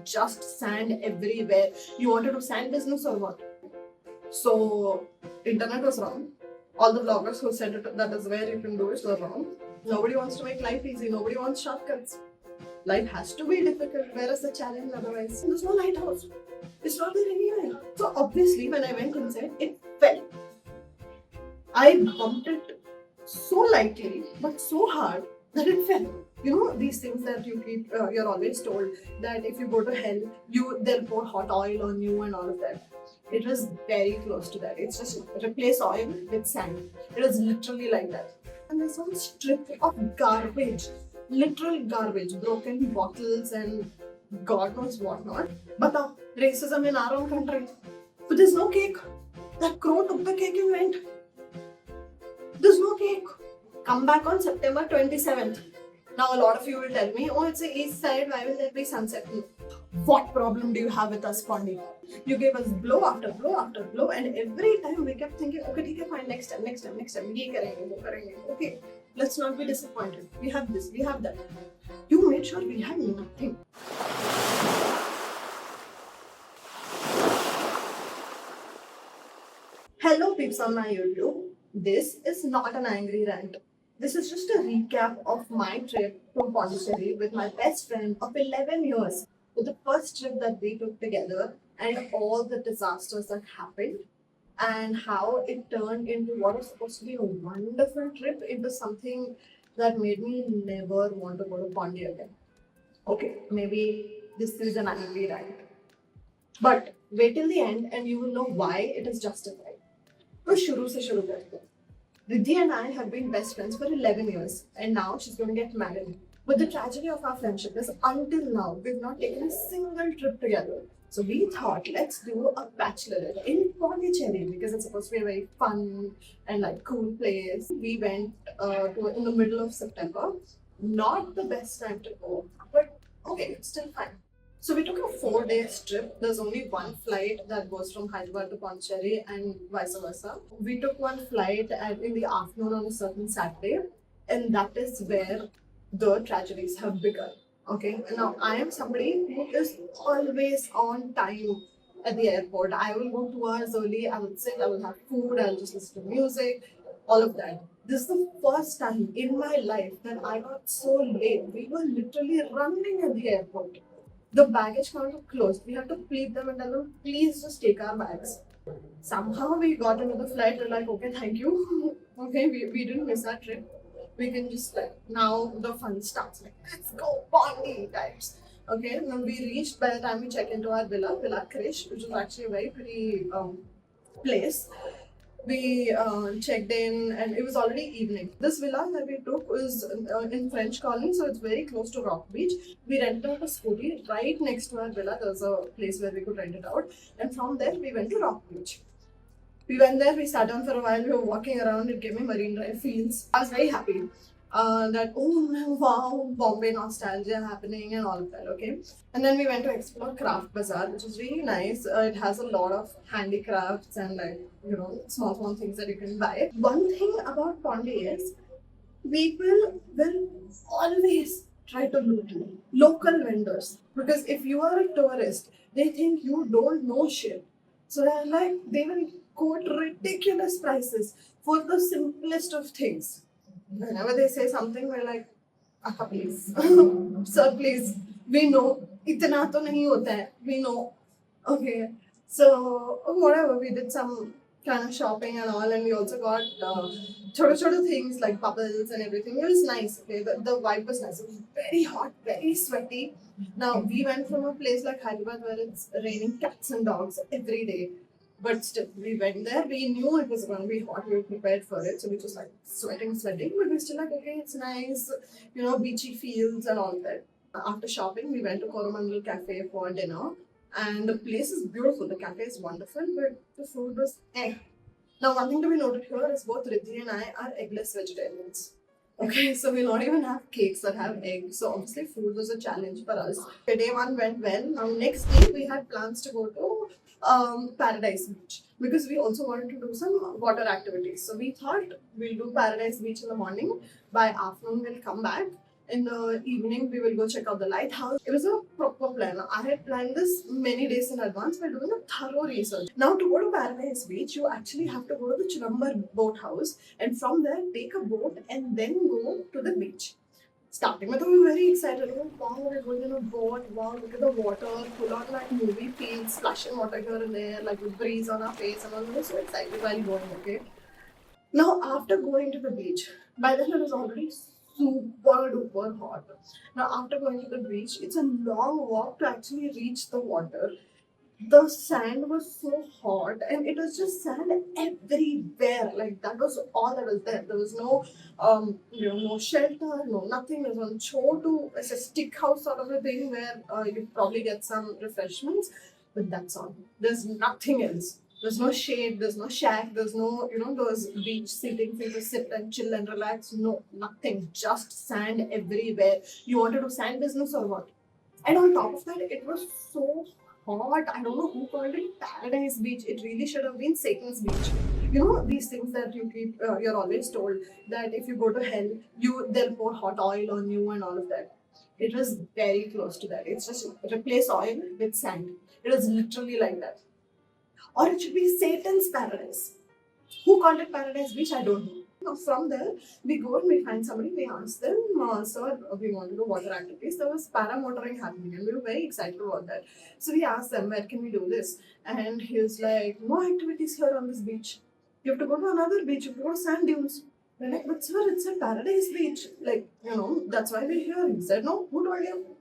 just sand everywhere. You want to do sand business or what? So, internet was wrong. All the bloggers who said that is where you can do it were wrong. Nobody wants to make life easy. Nobody wants shortcuts. Life has to be difficult. Where is the challenge otherwise? There's no lighthouse. It's not there anywhere. So obviously, when I went inside, it fell. I bumped it so lightly, but so hard that it fell. You know these things that you keep. You're always told that if you go to hell, they'll pour hot oil on you and all of that. It was very close to that. It's just replace oil with sand. It was literally like that. And there's one strip of garbage, literal garbage, broken bottles and God knows what not. But the racism in our own country. But there's no cake. That crow took the cake and went. There's no cake. Come back on September 27th. Now a lot of you will tell me, oh, it's the east side, why will there be sunset? What problem do you have with us, Pondi? You gave us blow after blow after blow, and every time we kept thinking, okay, fine, next time, ye karenge, wo karenge. Okay, let's not be disappointed. We have this, we have that. You made sure we had nothing. Hello peeps on my YouTube. This is not an angry rant. This is just a recap of my trip to Pondicherry with my best friend of 11 years. With the first trip that we took together and all the disasters that happened and how it turned into what was supposed to be a wonderful trip into something that made me never want to go to Pondi again. Okay, maybe this is an angry rant. But wait till the end and you will know why it is justified. तो शुरू से शुरू करते हैं. Riddhi and I have been best friends for 11 years and now she's going to get married. But the tragedy of our friendship is until now we've not taken a single trip together. So we thought let's do a bachelorette in Pondicherry because it's supposed to be a very fun and like cool place. We went in the middle of September. Not the best time to go, but okay, it's still fine. So we took a 4-day trip. There's only one flight that goes from Hyderabad to Pondicherry and vice versa. We took one flight in the afternoon on a certain Saturday, and that is where the tragedies have begun. Okay, and now I am somebody who is always on time at the airport. I will go 2 hours early, I will sit, I will have food, I'll just listen to music, all of that. This is the first time in my life that I got so late. We were literally running at the airport. The baggage counter closed. We had to plead them and tell them, please just take our bags. Somehow we got into the flight. We're like, okay, thank you. Okay, we didn't miss our trip. We can just like, now the fun starts. Like, let's go, Pondi types. Okay, and then we reached by the time we checked into our Villa Krish, which was actually a very pretty place. We checked in and it was already evening. This villa that we took was in French Colony, so it's very close to Rock Beach. We rented out a scooty right next to our villa. There was a place where we could rent it out, and from there we went to Rock Beach. We went there, we sat down for a while, we were walking around, it gave me Marine Drive feels. I was very happy that, oh wow, Bombay nostalgia happening and all of that, okay? And then we went to explore Craft Bazaar, which is really nice. It has a lot of handicrafts and like, you know, small things that you can buy. One thing about Pondi is, people will always try to loot you. Local vendors. Because if you are a tourist, they think you don't know shit. So they're like, they will quote ridiculous prices for the simplest of things. Whenever they say something, we're like, Akka, please. Sir, please. We know. Itna to nahi hota hai. We know. Okay. So, whatever. We did some kind of shopping and all, and we also got choto things like bubbles and everything. It was nice. Okay, the vibe was nice. It was very hot, very sweaty. Now, we went from a place like Hyderabad where it's raining cats and dogs every day. But still, we went there. We knew it was going to be hot. We were prepared for it. So we just like sweating. But we were still like, okay, it's nice, you know, beachy fields and all that. After shopping, we went to Coromandel Cafe for dinner. And the place is beautiful. The cafe is wonderful, but the food was eh. Now, one thing to be noted here is both Riddhi and I are eggless vegetarians. Okay, so we'll not even have cakes that have eggs. So obviously, food was a challenge for us. Day one went well. Now, next day, we had plans to go to Paradise Beach because we also wanted to do some water activities. So we thought we'll do Paradise Beach in the morning. By afternoon, we'll come back In the evening, we will go check out the lighthouse. It was a proper plan. I had planned this many days in advance by doing a thorough research. Now, to go to Paradise Beach, you actually have to go to the Chidambar boathouse, and from there, take a boat and then go to the beach. Starting with, we were very excited. Oh, wow, we're going in a boat. Wow, look at the water. Full on like movie feels, splashing water here and there, like with breeze on our face, and all. We were so excited while going, okay? Now, after going to the beach, by then it was already super duper hot. Now, after going to the beach, it's a long walk to actually reach the water. The sand was so hot and it was just sand everywhere. Like that was all that was there. There was no no shelter, no nothing. There was one chotu, it's a stick house sort of a thing where you probably get some refreshments, but that's all. There's nothing else. There's no shade, there's no shack, there's no, those beach sitting things to sit and chill and relax. No, nothing. Just sand everywhere. You want to do sand business or what? And on top of that, it was so hot. I don't know who called it Paradise Beach. It really should have been Satan's Beach. These things that you keep, you're always told that if you go to hell, they'll pour hot oil on you and all of that. It was very close to that. It's just replace oil with sand. It was literally like that. Or it should be Satan's paradise. Who called it Paradise Beach? I don't know. Now, from there, we go and we find somebody. We ask them, sir, we want to do water activities. There was paramotoring happening, and we were very excited about that. So we asked them, where can we do this? And he was like, no activities here on this beach. You have to go to another beach. You have to go to sand dunes. We're like, but sir, it's a Paradise Beach. Like, that's why we're here. He said, no, who told you?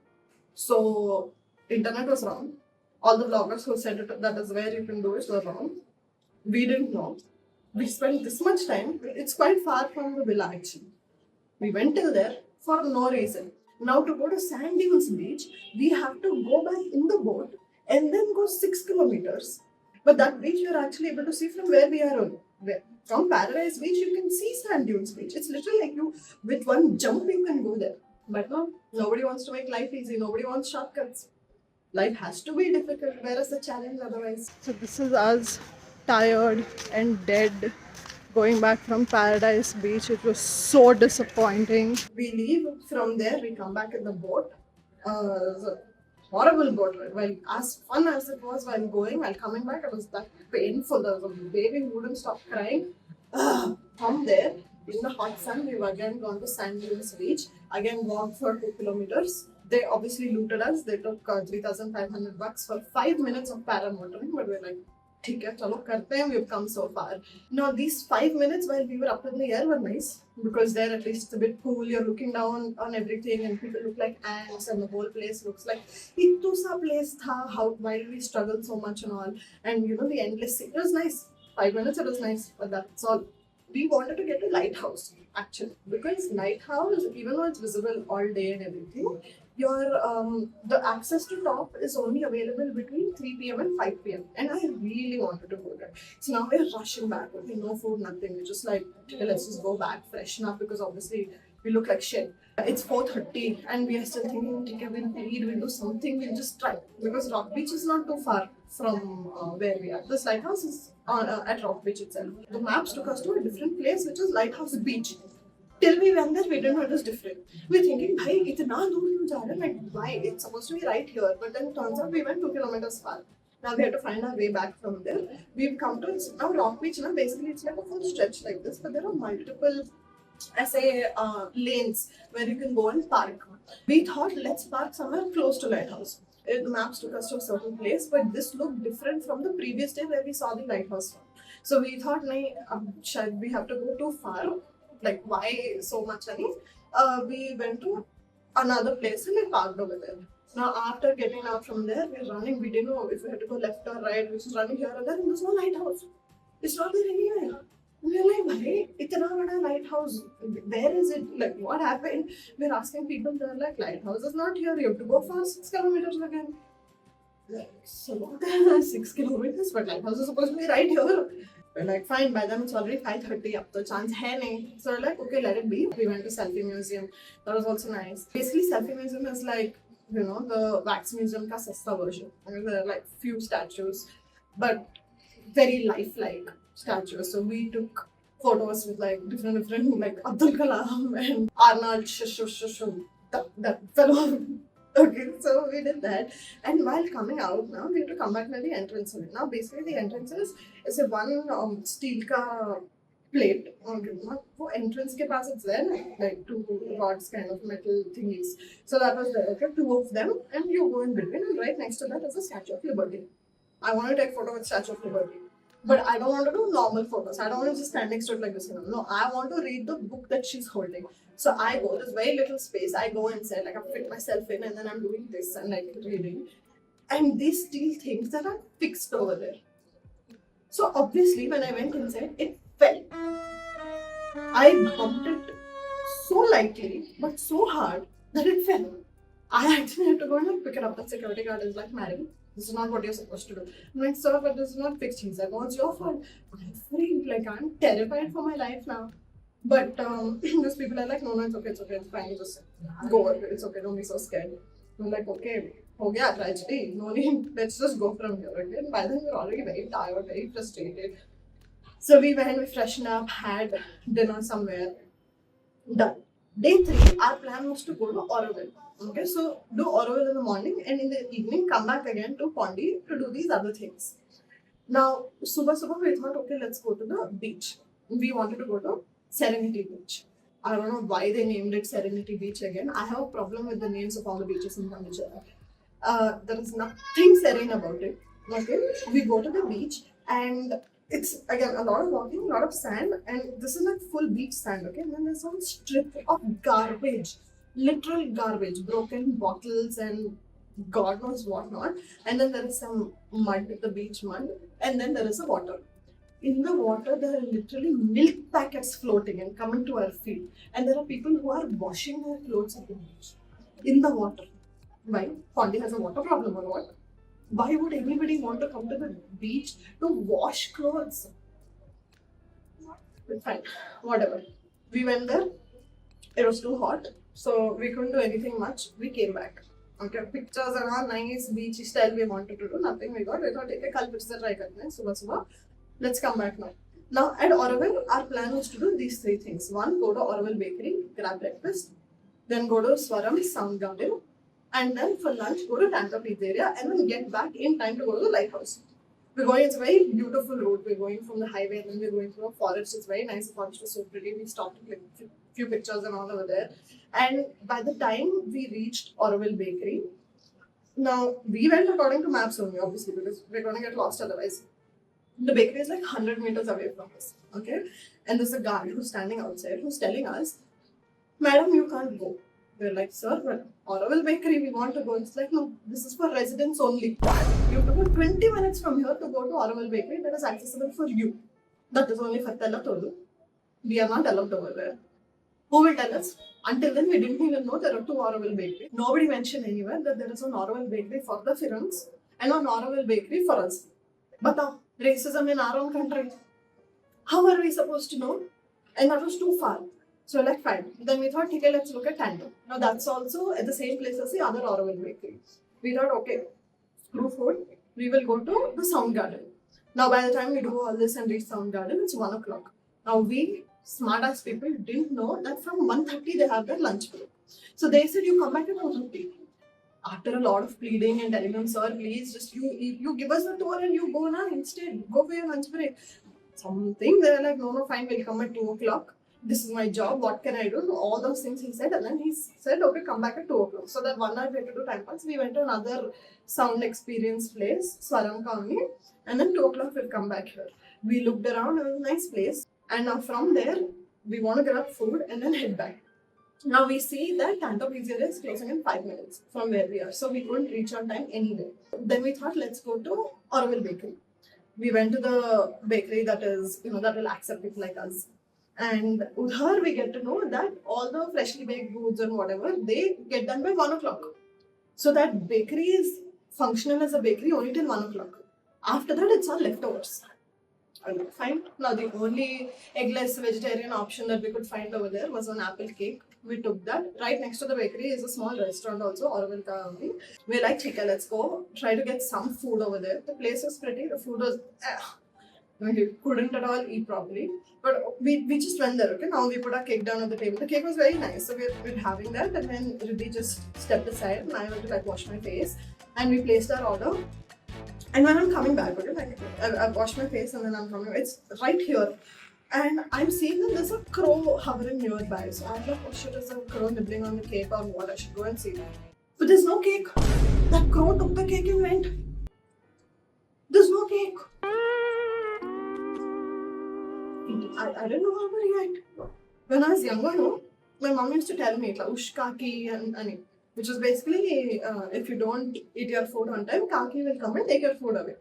So, internet was wrong. All the bloggers who said that is where you can do it were wrong. We didn't know. We spent this much time. It's quite far from the villa actually. We went till there for no reason. Now to go to Sand Dunes Beach, we have to go back in the boat and then go 6 kilometers. But that beach you're actually able to see from where we are on. From Paradise Beach, you can see Sand Dunes Beach. It's literally like you, with one jump, you can go there. But no, nobody wants to make life easy. Nobody wants shortcuts. Life has to be difficult. Where is the challenge otherwise? So this is us, tired and dead, going back from Paradise Beach. It was so disappointing. We leave from there, we come back in the boat. It was a horrible boat ride. Well, as fun as it was while going, while coming back, it was that painful. There was a baby who wouldn't stop crying. From there, in the hot sun, we've again gone to Sand Dunes Beach. Again, walked for 2 kilometers. They obviously looted us. They took $3,500 for 5 minutes of paramotoring, but we're like, ठीक है चलो करते हैं, we've come so far. Now these 5 minutes while we were up in the air were nice because there at least it's a bit cool. You're looking down on everything and people look like ants and the whole place looks like ittu sa place tha. How why did we struggle so much and all? And the endless sea. It was nice. 5 minutes it was nice, but that's all. We wanted to get a lighthouse actually because lighthouse, even though it's visible all day and everything, your the access to top is only available between 3 p.m. and 5 p.m. And I really wanted to go there. So now we're rushing back. Okay, no food, nothing. We're just like, okay, let's just go back, freshen up because obviously we look like shit. It's 4:30 and we are still thinking, okay, we'll eat, we'll do something, we'll just try. Because Rock Beach is not too far from where we are. This lighthouse is at Rock Beach itself. The maps took us to a different place, which is Lighthouse Beach. Till we went there, we didn't know it was different. We were thinking, bhai, itna dur kyun ja rahe hain? Like, why? It's supposed to be right here. But then it turns out we went 2 kilometers far. Now we have to find our way back from there. We've come to, now Rock Beach, basically it's like a full stretch like this, but there are multiple, lanes where you can go and park. We thought, let's park somewhere close to Lighthouse. The maps took us to a certain place, but this looked different from the previous day where we saw the lighthouse from. So we thought, we have to go too far. Like, why so much? We went to another place and we parked over there. Now, after getting out from there, we're running. We didn't know if we had to go left or right. We're just running here and there, and there's no lighthouse. It's not there anywhere. We're like, bhai, itna bada lighthouse. Where is it? Like, what happened? We're asking people, they're like, lighthouse is not here. You have to go for 6 kilometers again. Like, so what? 6 kilometers? But lighthouse is supposed to be right here. We're like, fine, by then it's already 5:30, up the chance hai nahi. So we're like, okay, let it be. We went to Selfie Museum. That was also nice. Basically, Selfie Museum is like, the Wax Museum ka sasta version. There are like few statues, but very lifelike statues. So we took photos with like different like Abdul Kalam and Arnold Shashashashum. that fell off. Okay, so we did that. And while coming out now, we have to come back to the entrance. Now, basically, the entrance is a one steel ka plate. Okay, for entrance ke paas it's there, like two rods kind of metal thingies. So that was there. Okay, two of them, and you go in between, and right next to that is a Statue of Liberty. I want to take photo with Statue of Liberty. But I don't want to do normal photos. I don't want to just stand next to it like this. No, I want to read the book that she's holding. So I go, there's very little space. I go inside, like I fit myself in, and then I'm doing this and like reading. And these steel things that are fixed over there. So obviously, when I went inside, it fell. I bumped it so lightly, but so hard that it fell. I actually had to go and like, pick it up. The security guard is like, "Madam, this is not what you're supposed to do." I'm like, "Sir, but this is not fixed." He's like, "Oh, it's your fault." I'm freaked, like I'm terrified for my life now. But those people are like, "No, no, it's okay, it's fine. Just go over it. It's okay, don't be so scared." I'm like, "Okay, ho gaya tragedy. No need. Let's just go from here." Okay. And by then we're already very tired, very frustrated. So we went, we freshened up, had dinner somewhere. Done. Day 3, our plan was to go to Auroville. Okay, so do Auroville in the morning and in the evening come back again to Pondi to do these other things. Now, subah we thought, okay, let's go to the beach. We wanted to go to Serenity Beach. I don't know why they named it Serenity Beach again. I have a problem with the names of all the beaches in Pondicherry. There is nothing serene about it. Okay, we go to the beach and it's again a lot of walking, a lot of sand, and this is like full beach sand. Okay, and then there's some strip of garbage, literal garbage, broken bottles and God knows what not. And then there is some mud, the beach mud, and then there is a water. In the water, there are literally milk packets floating and coming to our feet. And there are people who are washing their clothes at the beach in the water. Why? Pondi has a water problem or what? Why would anybody want to come to the beach to wash clothes? But fine, whatever. We went there. It was too hot, so we couldn't do anything much. We came back. Okay, pictures and all nice beachy style we wanted to do. Nothing we got. We thought, okay, kal फिर से try करते हैं सुबह. Let's come back now. Now at Auroville, our plan was to do these 3 things. 1, go to Auroville Bakery, grab breakfast. Then go to Swaram Soundgarden. And then for lunch, go to Tampa Pizzeria and then get back in time to go to the lighthouse. We're going, it's a very beautiful road. We're going from the highway and then we're going through a forest. It's very nice. The forest was so pretty. We stopped to click a few pictures and all over there. And by the time we reached Auroville Bakery, now we went according to maps only, obviously, because we're going to get lost otherwise. The bakery is like 100 meters away from us. Okay? And there's a guy who's standing outside who's telling us, "Madam, you can't go." We're like, "Sir, but Auroville Bakery, we want to go." It's like, "No, this is for residents only. You have to go 20 minutes from here to go to Auroville Bakery that is accessible for you. That is only for Tellatolu. We are not allowed over there." Who will tell us? Until then, we didn't even know there are 2 Auroville Bakery. Nobody mentioned anywhere that there is an Auroville Bakery for the Firans and an Auroville Bakery for us. But racism in our own country. How are we supposed to know? And that was too far. So like fine. Then we thought, okay, let's look at Tandem. Now that's also at the same place as the other Auroville Bakery. We thought, okay, screw food, we will go to the Soundgarden. Now by the time we do all this and reach Soundgarden, it's 1 o'clock. Now we, smart ass people, didn't know that from 1:30 they have their lunch break. So they said, "You come back at 2:30. After a lot of pleading and telling them, "Sir, please, just you give us the tour and you go now instead. Go for your lunch break." Something, they were like, "No, no, fine, we'll come at 2 o'clock. This is my job, what can I do?" So all those things he said, and then he said, "Okay, come back at 2 o'clock." So that 1 hour we had to do time pass. We went to another sound experience place, Swaram County, and then 2 o'clock we'll come back here. We looked around, it was a nice place, and now from there, we want to grab food and then head back. Now we see that Tanto Pizzeria is closing in 5 minutes from where we are, so we couldn't reach on time anyway. Then we thought, let's go to Auroville Bakery. We went to the bakery that is, that will accept people like us. And here we get to know that all the freshly baked goods and whatever, they get done by 1 o'clock. So that bakery is functional as a bakery only till 1 o'clock. After that, it's all leftovers. Fine. Now the only eggless vegetarian option that we could find over there was an apple cake. We took that. Right next to the bakery is a small restaurant also, Auroville only. We're like, "Okay, let's go try to get some food over there." The place was pretty. The food was We couldn't at all eat properly. But we just went there, okay? Now we put our cake down on the table. The cake was very nice. So we're having that, and then Riddhi just stepped aside and I went to like wash my face. And we placed our order. And when I'm coming back, okay, like I've washed my face and then I'm coming, it's right here. And I'm seeing that there's a crow hovering nearby. So I'm like, oh shit, is a crow nibbling on the cake or what? I should go and see. But there's no cake. That crow took the cake and went. There's no cake. I didn't know how to react. When I was younger, no, my mom used to tell me, Ush Kaki and which is basically if you don't eat your food on time, Kaki will come and take your food away.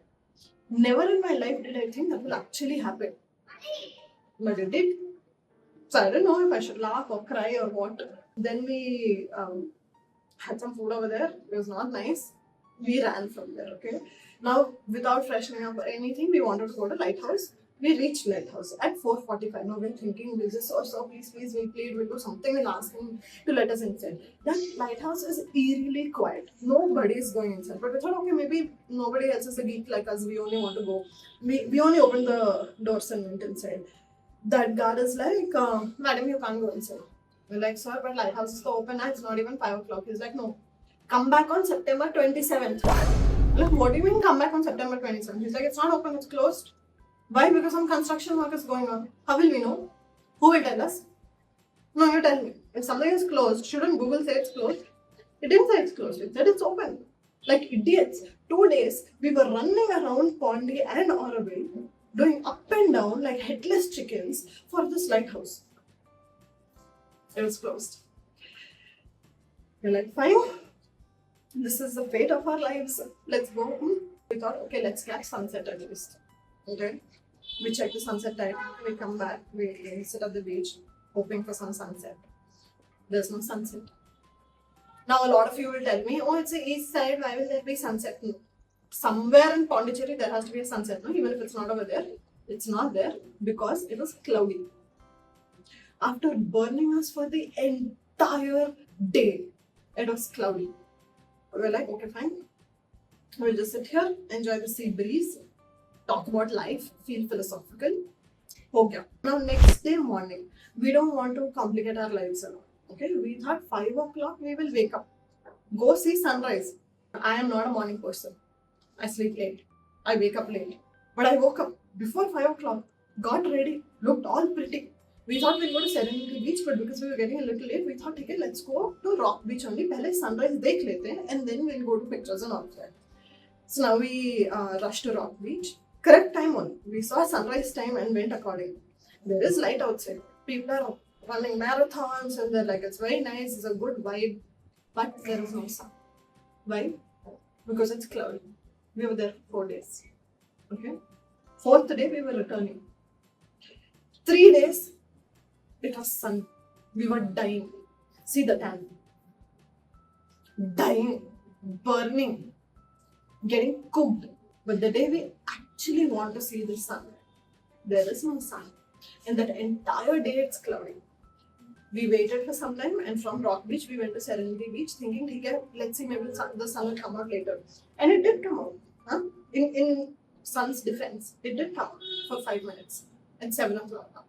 Never in my life did I think that will actually happen. But it did. So I don't know if I should laugh or cry or what. Then we had some food over there. It was not nice. We ran from there, okay? Now, without freshening up or anything, we wanted to go to Lighthouse. We reached Lighthouse at 4:45. Now we're thinking, we'll just, please, we'll plead, we'll do something, we'll ask him to let us inside. That lighthouse is eerily quiet. Nobody is going inside. But we thought, okay, maybe nobody else is a geek like us. We only want to go. We only opened the doors and went inside. That guard is like, madam, you can't go inside. We're like, sir, but lighthouse is open now. It's not even 5 o'clock. He's like, no. Come back on September 27th. Like, what do you mean come back on September 27th? He's like, it's not open, it's closed. Why? Because some construction work is going on. How will we know? Who will tell us? No, you tell me. If something is closed, shouldn't Google say it's closed? It didn't say it's closed. It said it's open. Like idiots. 2 days, we were running around Pondy and Auroville, doing up and down like headless chickens for this lighthouse. It was closed. We're like, fine. This is the fate of our lives. Let's go. We thought, okay, let's catch sunset at least. Okay. We check the sunset time, we come back, we sit at the beach, hoping for some sunset. There's no sunset. Now a lot of you will tell me, oh, it's the east side, why will there be sunset? No. Somewhere in Pondicherry there has to be a sunset, no? Even if it's not over there. It's not there because it was cloudy. After burning us for the entire day, it was cloudy. We're like, okay, fine. We'll just sit here, enjoy the sea breeze, talk about life, feel philosophical. Okay. Now next day morning, we don't want to complicate our lives a lot. Okay, we thought 5 o'clock we will wake up, go see sunrise. I am not a morning person. I sleep late. I wake up late. But I woke up before 5 o'clock, got ready, looked all pretty. We thought we'll go to Serenity Beach, but because we were getting a little late, we thought, okay, let's go to Rock Beach only. Pehle sunrise dekh lete hain, and then we'll go to pictures and all that. So now we rushed to Rock Beach. Correct time only. We saw sunrise time and went accordingly. There is light outside. People are running marathons and they're like, it's very nice, it's a good vibe. But there is no sun. Why? Because it's cloudy. We were there for 4 days. Okay? 4th day we were returning. 3 days, it was sun. We were dying. See the tan. Dying. Burning. Getting cooked. But the day we actually want to see the sun, there is no sun. And that entire day it's cloudy. We waited for some time and from Rock Beach we went to Serenity Beach thinking, okay, let's see, maybe the sun will come out later. And it did come out. Huh? In sun's defense, it did come out for 5 minutes at 7 o'clock.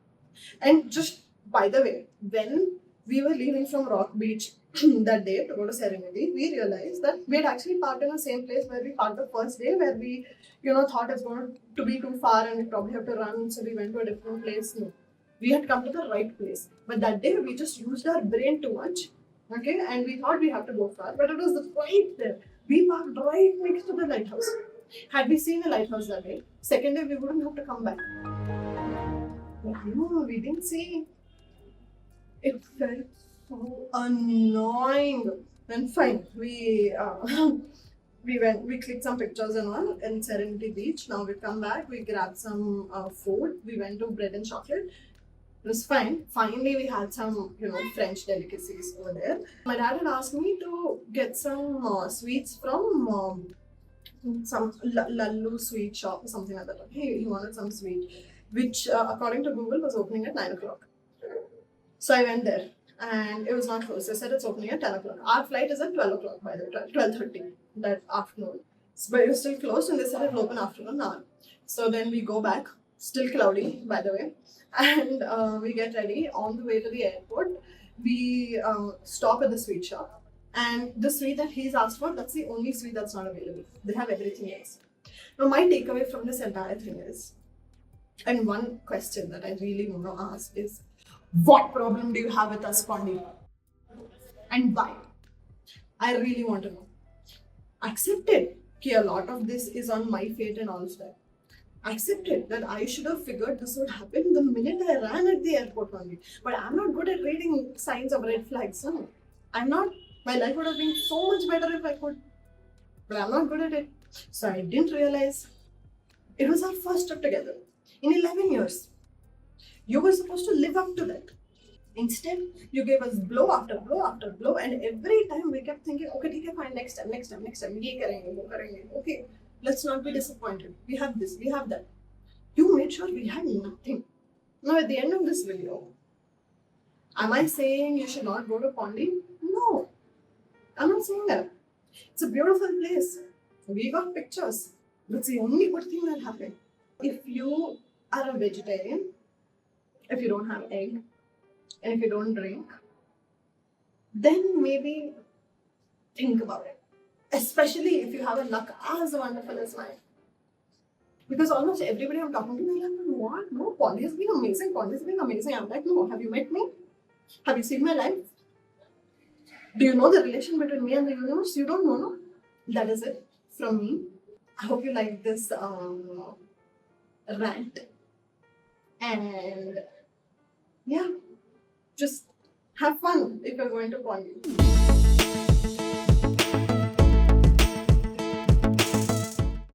And just by the way, when we were leaving from Rock Beach that day to go to Serenity, we realized that we had actually parked in the same place where we parked the first day, where we, thought it's going to be too far and we probably have to run, so we went to a different place. No, we had come to the right place. But that day we just used our brain too much, okay, and we thought we have to go far, but it was right there. We parked right next to the lighthouse. Had we seen a lighthouse that day, second day we wouldn't have to come back. No, we didn't see. It felt so annoying. Then fine, we clicked some pictures and all in Serenity Beach. Now we come back, we grabbed some food. We went to bread and chocolate. It was fine. Finally, we had some, French delicacies over there. My dad had asked me to get some sweets from some Lallu sweet shop or something like that. He wanted some sweet, which according to Google was opening at 9 o'clock. So I went there and it was not closed. They said it's opening at 10 o'clock. Our flight is at 12 o'clock by the way, 12:30 that afternoon. But it was still closed and they said it'll open after an hour. So then we go back. still cloudy, by the way. And we get ready. On the way to the airport, we stop at the sweet shop. And the sweet that he's asked for, that's the only sweet that's not available. They have everything else. Now, my takeaway from this entire thing is, and one question that I really want to ask is, what problem do you have with us, Pondi? And why? I really want to know. Accept it. Okay, a lot of this is on my fate and all stuff. Accept it that I should have figured this would happen the minute I ran at the airport only. But I'm not good at reading signs of red flags. No, I'm not. My life would have been so much better if I could. But I'm not good at it. So I didn't realize it was our first trip together in 11 years. You were supposed to live up to that. Instead, you gave us blow after blow after blow, and every time we kept thinking, okay, ठीक है, fine, next time, next time, next time, ये करेंगे, वो करेंगे. Okay, let's not be disappointed. We have this, we have that. You made sure we had nothing. Now, at the end of this video, am I saying you should not go to Pondi? No, I'm not saying that. It's a beautiful place. We got pictures. That's the only good thing that happened. If you are a vegetarian, if you don't have egg, and if you don't drink, then maybe think about it. Especially if you have a luck as wonderful as mine. Because almost everybody I'm talking to, they're like, what? No, Pondi has been amazing. Pondi has been amazing. I'm like, no, have you met me? Have you seen my life? Do you know the relation between me and the universe? You don't know, no? That is it from me. I hope you like this rant. And yeah, just have fun if you're going to Pondi.